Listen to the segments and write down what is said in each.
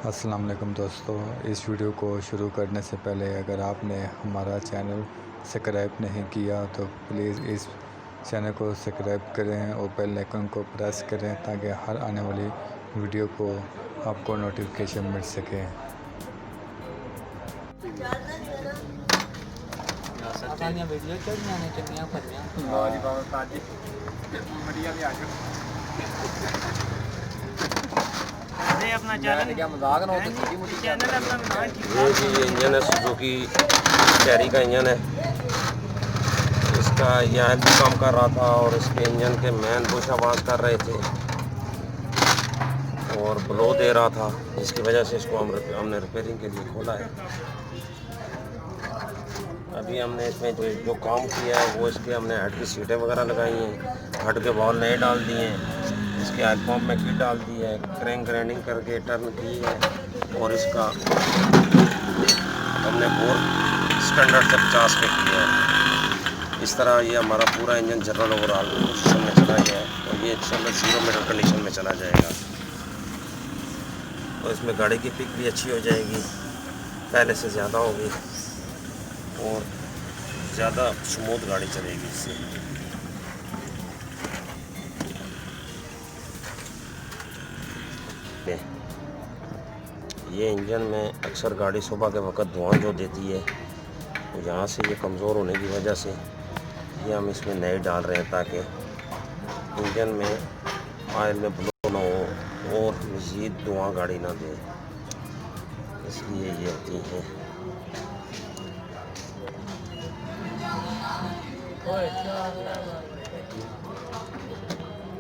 अस्सलाम वालेकुम दोस्तों, इस वीडियो को शुरू करने से पहले अगर आपने हमारा चैनल सब्सक्राइब नहीं किया तो प्लीज़ इस चैनल को सब्सक्राइब करें और बेल आइकन को प्रेस करें ताकि हर आने वाली वीडियो को आपको नोटिफिकेशन मिल सके। ये जी इंजन है, सुजुकी कैरी का इंजन है। इसका यहाँ भी काम कर रहा था और इसके इंजन के मैन बुश आवाज़ कर रहे थे और ब्लो दे रहा था, जिसकी वजह से इसको हमने रिपेयरिंग के लिए खोला है। अभी हमने इसमें जो काम किया है वो इसके हमने हेड की सीटें वगैरह लगाई हैं, हेड के बॉल नए डाल दिए हैं, इसके ऑयल पंप में किट डाल दी है, क्रैंक ग्राइंडिंग करके टर्न की है और इसका हमने बोर स्टैंडर्ड से 50 पे किया है। इस तरह ये हमारा पूरा इंजन जनरल ओवरऑल कंडीशन में चला गया है और ये इंशाल्लाह 0 मीटर कंडीशन में चला जाएगा। तो इसमें गाड़ी की पिक भी अच्छी हो जाएगी, पहले से ज़्यादा होगी और ज़्यादा स्मूथ गाड़ी चलेगी इससे। ये इंजन में अक्सर गाड़ी सुबह के वक्त धुआं जो देती है, यहाँ से ये कमज़ोर होने की वजह से ये हम इसमें नए डाल रहे हैं ताकि इंजन में ऑयल में ब्लो ना हो और मज़ीद धुआं गाड़ी ना दे, इसलिए ये होती हैं।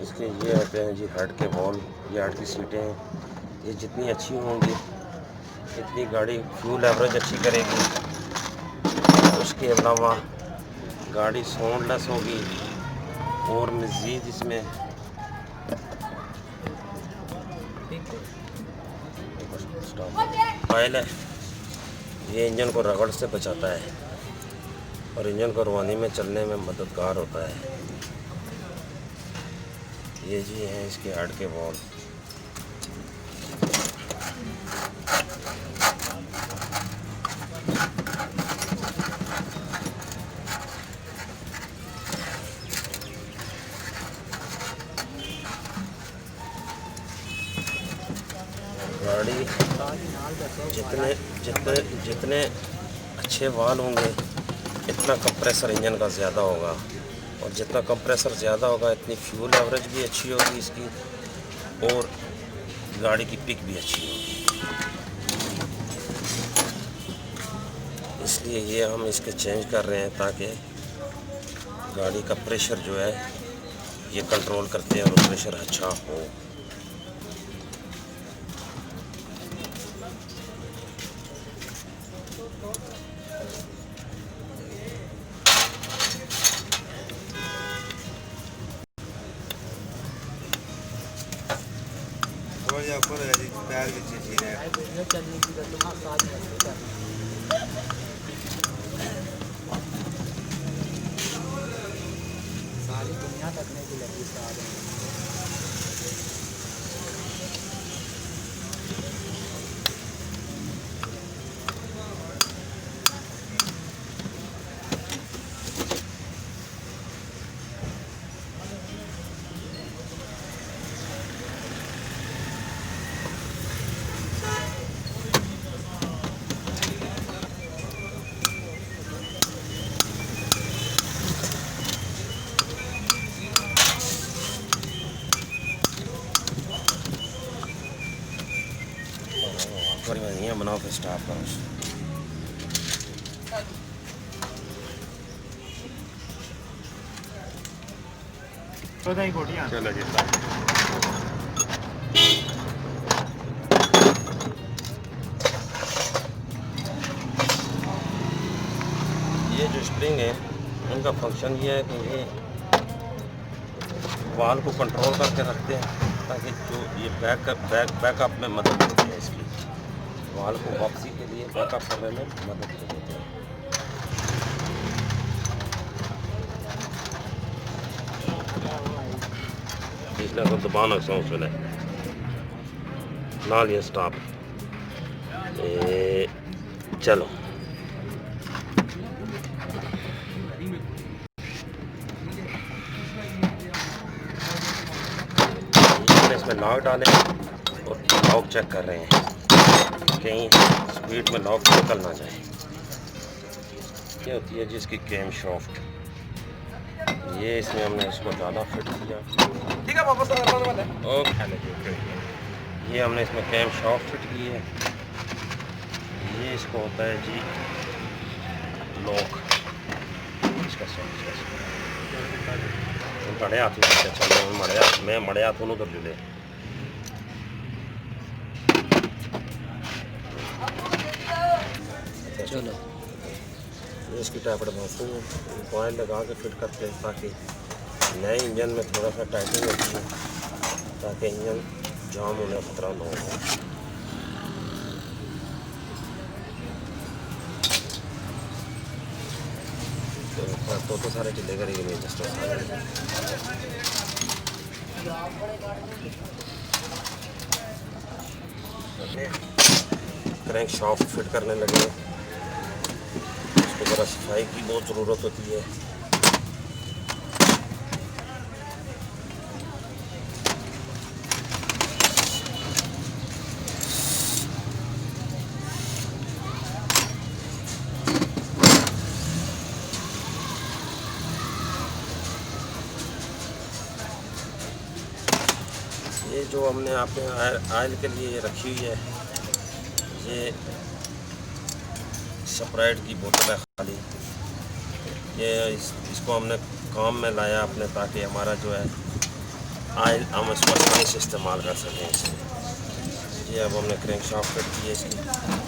इसके ये होते हैं जी हेड के बॉल, ये हेड की सीटें हैं। ये जितनी अच्छी होंगी इतनी गाड़ी फ्यूल एवरेज अच्छी करेगी। उसके अलावा गाड़ी साउंडलेस होगी और मज़ीद इसमें ऑयल है, ये इंजन को रगड़ से बचाता है और इंजन को रवानी में चलने में मददगार होता है। ये जी हैं इसके हेड के बॉल। गाड़ी जितने जितने जितने अच्छे वाल होंगे इतना कंप्रेसर इंजन का ज़्यादा होगा और जितना कंप्रेसर ज़्यादा होगा इतनी फ्यूल एवरेज भी अच्छी होगी इसकी और गाड़ी की पिक भी अच्छी होगी। इसलिए ये हम इसके चेंज कर रहे हैं ताकि गाड़ी का प्रेशर जो है ये कंट्रोल करते हैं और प्रेशर अच्छा हो। सारी दुनिया तकने की लगी साथ बनाओ फिर स्टाफ करो। चलो जी ये जो स्प्रिंग है इनका फंक्शन ये है कि ये वाल को कंट्रोल करके रखते हैं ताकि जो ये बैकअप में मदद मिलती है, इसकी वाल को वापसी के लिए बैकअप करने में मदद कर देते हैं। इसलिए तो दबाना सॉन्ग सुने नाल ये स्टॉप चलो इसमें लॉक डालें और लॉक चेक कर रहे हैं कहीं स्पीड में लॉक निकल ना जाए। ये होती है जिसकी कैम शॉफ्ट, ये इसमें हमने इसको ज़्यादा फिट किया। ठीक है वापस ओके, ये हमने इसमें कैम शॉफ्ट फिट की है। ये इसको होता है जी लॉक, इसका बड़े हाथ में चलो मैं बड़े हाथ उधर जुड़े। चलो इसकी टाइपड़ मारते हैं, कॉइल लगा के फिट करते हैं ताकि नए इंजन में थोड़ा सा टाइटिंग होती है ताकि इंजन जाम होने का खतरा ना हो। तो सारे ढीले करेंगे नहीं जस्ट क्रैंक शाफ्ट फिट करने लगे। उसको ज़रा सफाई की बहुत ज़रूरत होती है। ये जो हमने आपने आयल के लिए ये रखी हुई है, ये स्प्राइट की बोतल है खाली। ये इसको हमने काम में लाया अपने ताकि हमारा जो है आयल हम इसको आसानी से इस्तेमाल कर सकें इसमें। ये अब हमने क्रैंक शाफ्ट फिट की है इसकी।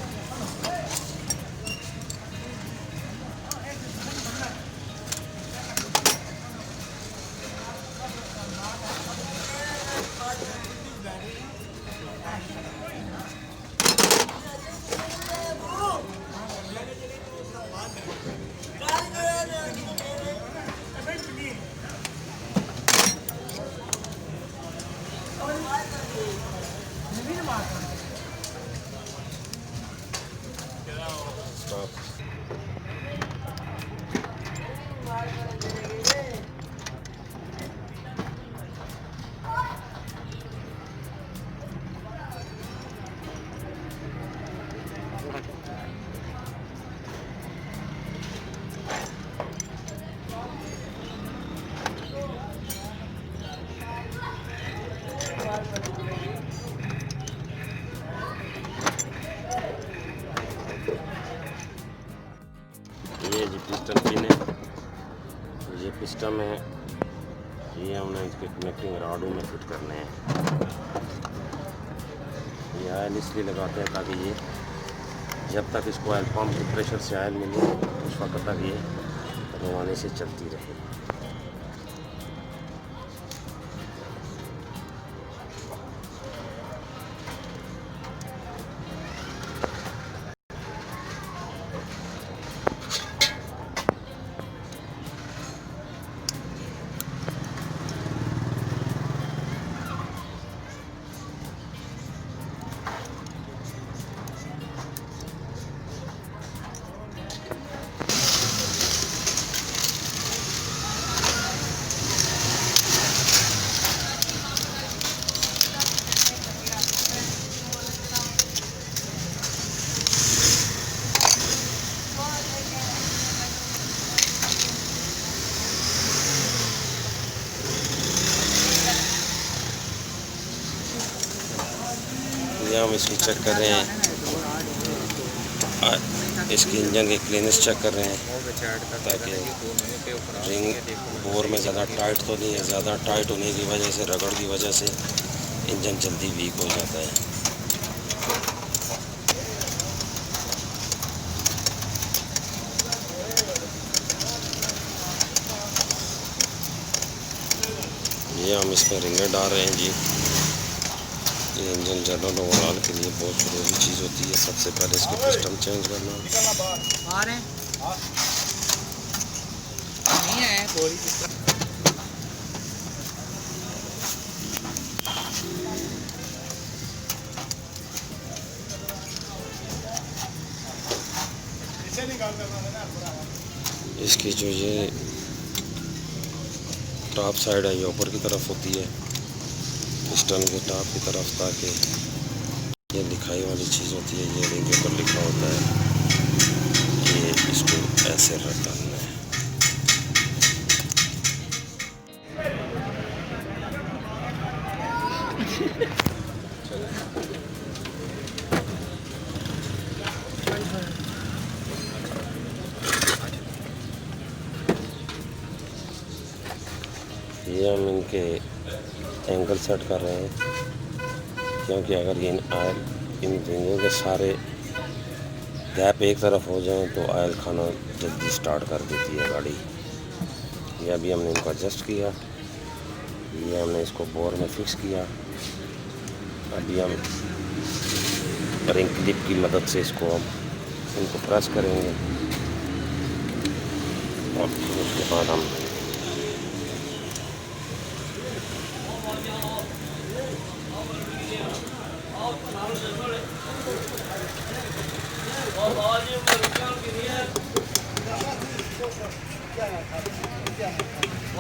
ये जी पिस्टन पिन है, ये पिस्टन है, ये हमने इसके कनेक्टिंग राडों में फिट करने हैं। ये आयल इसलिए लगाते हैं ताकि ये जब तक इसको आयल पंप के प्रेशर से आयल मिले उस वक्त तक ये रवाने से चलती रहे। हम इसकी चेक कर रहे हैं, इसकी इंजन के क्लीनेस चेक कर रहे हैं ताकि रिंग बोर में ज़्यादा टाइट तो नहीं है। ज़्यादा टाइट होने की वजह से, रगड़ की वजह से इंजन जल्दी वीक हो जाता है। ये हम इसमें रिंगर डाल रहे हैं जी। ये इंजन जनरल ओवरऑल के लिए बहुत ज़रूरी चीज़ होती है। सबसे पहले इसके पिस्टन चेंज करना। इसकी जो ये टॉप साइड है ये ऊपर की तरफ होती है, पिस्टन के टॉप की तरफ, ताकि ये लिखाई वाली चीज़ होती है, ये रिंग के ऊपर लिखा होता है कि इसको ऐसे रखना है। ये हम इनके एंगल सेट कर रहे हैं, क्योंकि अगर ये इन रिंगों के सारे गैप एक तरफ हो जाएं तो ऑयल खाना जल्दी स्टार्ट कर देती है गाड़ी। ये अभी हमने इनको एडजस्ट किया, ये हमने इसको बोर में फिक्स किया। अभी हम रिंग क्लिप की मदद से इसको हम इनको प्रेस करेंगे और फिर उसके बाद हम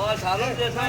और सालों जैसा